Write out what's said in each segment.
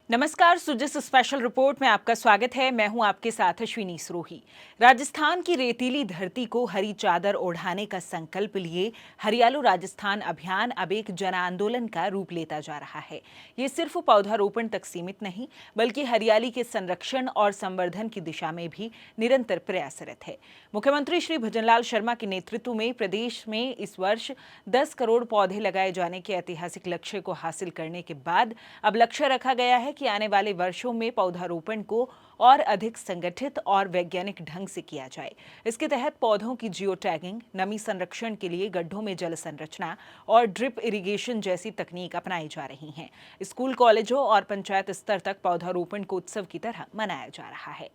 नमस्कार, सुजिस special report में आपका स्वागत है। मैं हूं आपके साथ अश्विनी सरोही। राजस्थान की रेतीली धरती को हरी चादर ओढ़ाने का संकल्प लिए हरियालो राजस्थान अभियान अब एक जन आंदोलन का रूप लेता जा रहा है। ये सिर्फ पौधारोपण तक सीमित नहीं, बल्कि हरियाली के संरक्षण और संवर्धन की दिशा में भी निरंतर प्रयासरत है। मुख्यमंत्री श्री भजनलाल शर्मा के नेतृत्व में प्रदेश में इस वर्ष 10 करोड़ पौधे लगाए जाने के ऐतिहासिक लक्ष्य को हासिल करने के बाद अब लक्ष्य रखा गया है कि आने वाले वर्षों में पौधारोपण को और अधिक संगठित और वैज्ञानिक ढंग से किया जाए। इसके तहत पौधों की जियो टैगिंग, नमी संरक्षण के लिए गड्ढों में जल संरचना और ड्रिप इरिगेशन जैसी तकनीक अपनाई जा रही हैं। स्कूल, कॉलेजों और पंचायत स्तर तक पौधारोपण को उत्सव की तरह मनाया जा रहा है।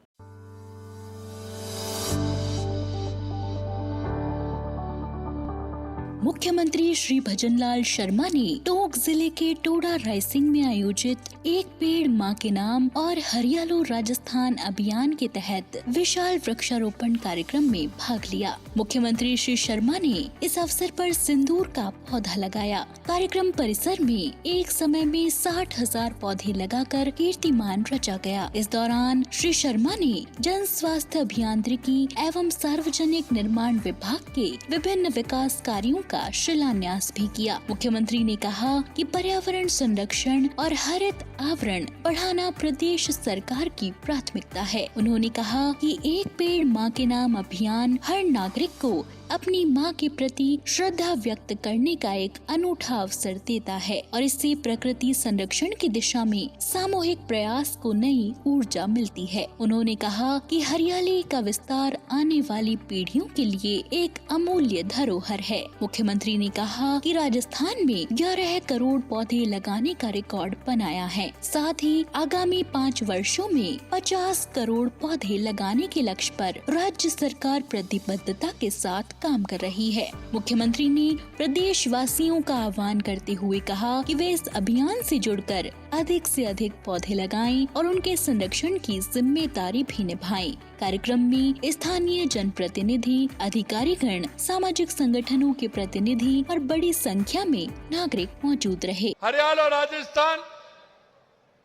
मुख्यमंत्री श्री भजनलाल शर्मा ने टोंक जिले के टोडा रायसिंग में आयोजित एक पेड़ मां के नाम और हरियालो राजस्थान अभियान के तहत विशाल वृक्षारोपण कार्यक्रम में भाग लिया। मुख्यमंत्री श्री शर्मा ने इस अवसर पर सिंदूर का पौधा लगाया। कार्यक्रम परिसर में एक समय में 60,000 पौधे लगाकर कीर्तिमान रचा गया। इस दौरान श्री शर्मा ने जन स्वास्थ्य अभियांत्रिकी एवं सार्वजनिक निर्माण विभाग के विभिन्न विकास कार्यों का शिलान्यास भी किया। मुख्यमंत्री ने कहा कि पर्यावरण संरक्षण और हरित आवरण बढ़ाना प्रदेश सरकार की प्राथमिकता है। उन्होंने कहा कि एक पेड़ मां के नाम अभियान हर नागरिक को अपनी मां के प्रति श्रद्धा व्यक्त करने का एक अनूठा अवसर देता है और इससे प्रकृति संरक्षण की दिशा में सामूहिक प्रयास को नई ऊर्जा मिलती है। उन्होंने कहा कि हरियाली का विस्तार आने वाली पीढ़ियों के लिए एक अमूल्य धरोहर है। मुख्यमंत्री ने कहा कि राजस्थान में 11 करोड़ पौधे लगाने का रिकॉर्ड बनाया है। साथ ही आगामी 5 वर्षों में 50 करोड़ पौधे लगाने के लक्ष्य पर राज्य सरकार प्रतिबद्धता के साथ काम कर रही है। मुख्यमंत्री ने प्रदेश वासियों का आह्वान करते हुए कहा कि वे इस अभियान से जुड़कर अधिक से अधिक पौधे लगाएं और उनके संरक्षण की जिम्मेदारी भी निभाएं। कार्यक्रम में स्थानीय जनप्रतिनिधि, अधिकारीगण, सामाजिक संगठनों के प्रतिनिधि और बड़ी संख्या में नागरिक मौजूद रहे। हरियाला राजस्थान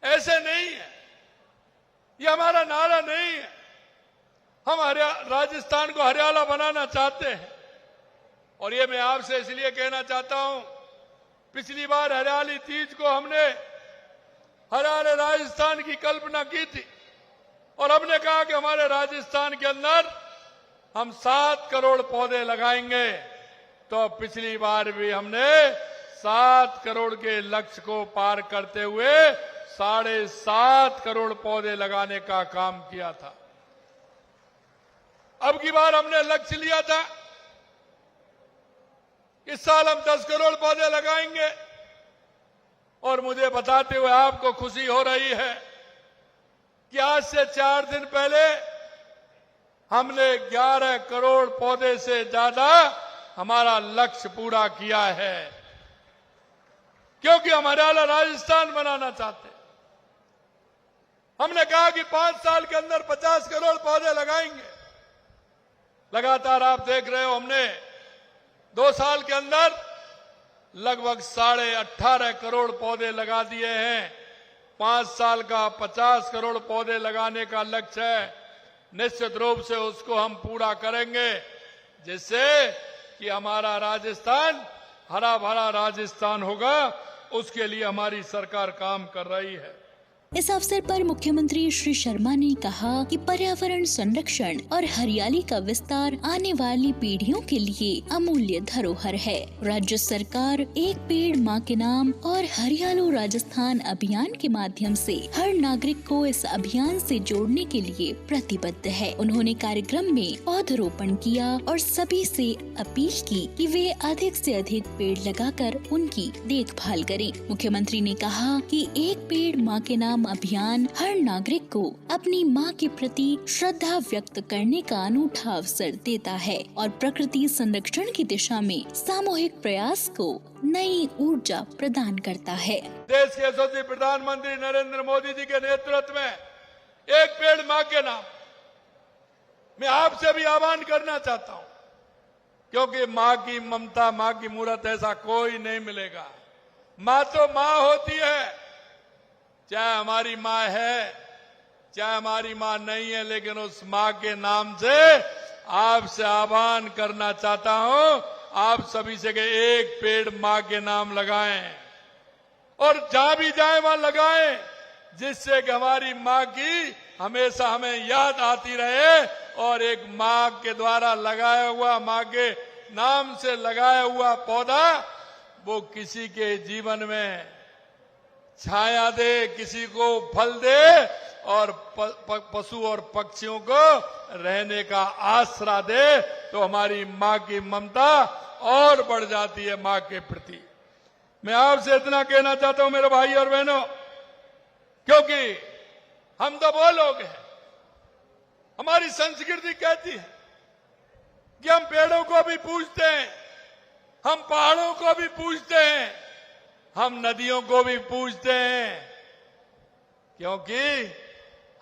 ऐसे नहीं है, ये हमारा नारा नहीं है। हम राजस्थान को हरियाला बनाना चाहते हैं और ये मैं आपसे इसलिए कहना चाहता हूं, पिछली बार हरियाली तीज को हमने हरियाले राजस्थान की कल्पना की थी और हमने कहा कि हमारे राजस्थान के अंदर हम 7 करोड़ पौधे लगाएंगे। तो पिछली बार भी हमने 7 करोड़ के लक्ष्य को पार करते हुए 7.5 करोड़ पौधे लगाने का काम किया था। अब की बार हमने लक्ष्य लिया था इस साल हम 10 करोड़ पौधे लगाएंगे और मुझे बताते हुए आपको खुशी हो रही है कि आज से 4 दिन पहले हमने 11 करोड़ पौधे से ज्यादा हमारा लक्ष्य पूरा किया है, क्योंकि हम हरियाला राजस्थान बनाना चाहते हैं। हमने कहा कि 5 साल के अंदर 50 करोड़ पौधे लगाएंगे। लगातार आप देख रहे हो, हमने 2 साल के अंदर लगभग 18.5 करोड़ पौधे लगा दिए हैं। 5 साल का 50 करोड़ पौधे लगाने का लक्ष्य है। निश्चित रूप से उसको हम पूरा करेंगे, जिससे कि हमारा राजस्थान हरा भरा राजस्थान होगा। उसके लिए हमारी सरकार काम कर रही है। इस अवसर पर मुख्यमंत्री श्री शर्मा ने कहा कि पर्यावरण संरक्षण और हरियाली का विस्तार आने वाली पीढ़ियों के लिए अमूल्य धरोहर है। राज्य सरकार एक पेड़ मां के नाम और हरियालो राजस्थान अभियान के माध्यम से हर नागरिक को इस अभियान से जोड़ने के लिए प्रतिबद्ध है। उन्होंने कार्यक्रम में पौधरोपण किया और सभी से अपील की कि वे अधिक से अधिक पेड़ लगाकर उनकी देखभाल करें। मुख्यमंत्री ने कहा कि एक पेड़ मां के नाम अभियान हर नागरिक को अपनी मां के प्रति श्रद्धा व्यक्त करने का अनूठा अवसर देता है और प्रकृति संरक्षण की दिशा में सामूहिक प्रयास को नई ऊर्जा प्रदान करता है। देश के यशस्वी प्रधानमंत्री नरेंद्र मोदी जी के नेतृत्व में एक पेड़ मां के नाम मैं आपसे भी आह्वान करना चाहता हूं, क्योंकि मां की ममता, मां की मूरत ऐसा कोई नहीं मिलेगा। मां तो मां होती है, चाहे हमारी माँ है, चाहे हमारी माँ नहीं है, लेकिन उस माँ के नाम से आपसे आह्वान करना चाहता हूं, आप सभी से कि एक पेड़ माँ के नाम लगाएं और जहां भी जाए वहां लगाएं, जिससे कि हमारी माँ की हमेशा हमें याद आती रहे और एक माँ के द्वारा लगाया हुआ, माँ के नाम से लगाया हुआ पौधा वो किसी के जीवन में छाया दे, किसी को फल दे और पशु और पक्षियों को रहने का आसरा दे, तो हमारी माँ की ममता और बढ़ जाती है माँ के प्रति। मैं आपसे इतना कहना चाहता हूं मेरे भाई और बहनों, क्योंकि हम तो वो लोग हैं, हमारी संस्कृति कहती है कि हम पेड़ों को भी पूजते हैं, हम पहाड़ों को भी पूजते हैं, हम नदियों को भी पूजते हैं, क्योंकि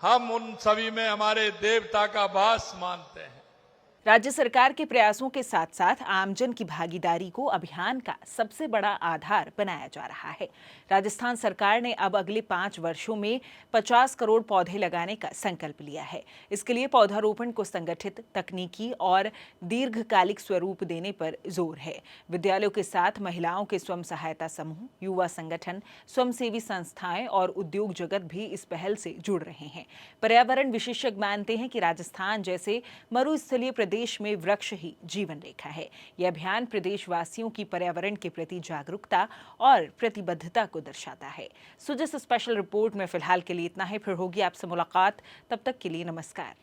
हम उन सभी में हमारे देवता का वास मानते हैं। राज्य सरकार के प्रयासों के साथ साथ आमजन की भागीदारी को अभियान का सबसे बड़ा आधार बनाया जा रहा है। राजस्थान सरकार ने अब अगले 5 वर्षों में 50 करोड़ पौधे लगाने का संकल्प लिया है। इसके लिए पौधारोपण को संगठित, तकनीकी और दीर्घकालिक स्वरूप देने पर जोर है। विद्यालयों के साथ महिलाओं के स्वयं सहायता समूह, युवा संगठन, स्वयंसेवी संस्थाएं और उद्योग जगत भी इस पहल से जुड़ रहे हैं। पर्यावरण विशेषज्ञ मानते हैं कि राजस्थान जैसे मरुस्थलीय प्रदेश में वृक्ष ही जीवन रेखा है। यह अभियान प्रदेशवासियों की पर्यावरण के प्रति जागरूकता और प्रतिबद्धता को दर्शाता है। सो जिस स्पेशल रिपोर्ट में फिलहाल के लिए इतना ही, फिर होगी आपसे मुलाकात। तब तक के लिए नमस्कार।